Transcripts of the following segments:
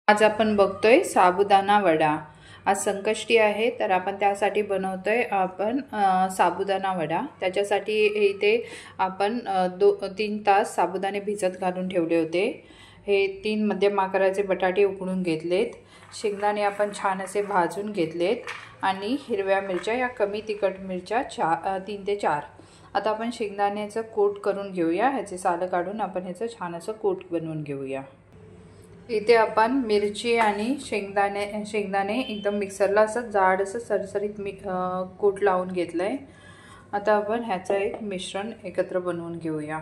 आज आपण बघतोय साबुदाणा वडा। आज संकष्टी आहे तर आपण त्यासाठी बनवतोय आपण साबुदाणा वडा। त्याच्यासाठी इथे आपण 3 तास साबुदाणे भिजत घालून ठेवले होते। हे 3 मध्यम आकाराचे बटाटे उकडून घेतलेत। शेंगदाणे आपण छान असे भाजून घेतलेत आणि हिरव्या मिरच्या या कमी तिखट मिरच्या 3 ते 4। आता आपण शेंगदाण्याचं कोट करून घेऊया। ह्याचे साल काढून आपण ह्याचं छान असं कोट बनवून घेऊया। इथे आपण मिरची आणि शेंगदाणे एकदम मिक्सरला असं जाड असं सरसरीत कोट लावून घेतलंय। आता आपण ह्याचं एक मिश्रण एकत्र बनवून घेऊया।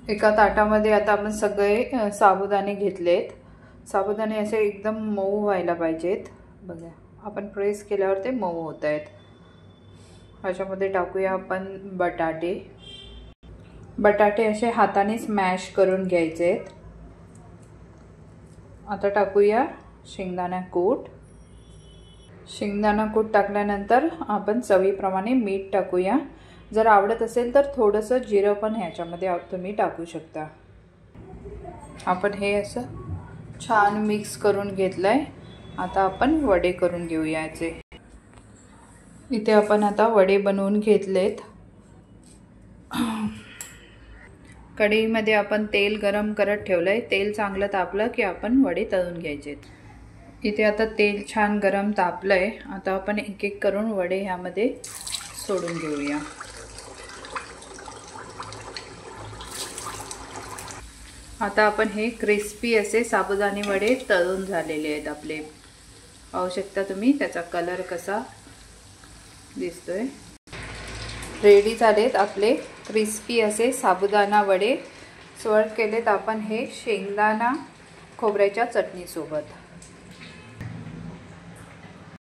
एका ताटामध्ये आता आपण सगळे साबुदाणे घेतलेत। साबुदाणे असे एकदम मऊ व्हायला पाहिजेत। बघा आपण प्रेस केल्यावर ते मऊ होत आहेत। ह्याच्यामध्ये टाकूया आपण बटाटे असे हाताने स्मॅश करून घ्यायचेत। आता टाकूया शेंगदाणा कूट टाकल्यानंतर आपण चवीप्रमाणे मीठ टाकूया। जर आवडत असेल तर थोडंसं जिरं पण ह्याच्यामध्ये तुम्ही टाकू शकता। आपण हे असं छान मिक्स करून घेतलंय। आता आपण वडे करून घेऊया याचे। इथे आपण आता वडे बनवून घेतलेत। कढईमध्ये आपण तेल गरम करत ठेवलंय। तेल चांगलं तापलं की आपण वडे तळून घ्यायचेत। इथे आता तेल छान गरम तापलंय। आता आपण एक एक करून वडे ह्यामध्ये सोडून घेऊया। आता आपण हे क्रिस्पी असे साबुदाणे वडे तळून झालेले आहेत आपले। पाहू शकता तुम्ही त्याचा कलर कसा दिसतोय। रेडी झालेत आपले क्रिस्पी असे साबुदाणा वडे। सर्व केलेत आपण हे शेंगदाणा खोबऱ्याच्या चटणी सोबत।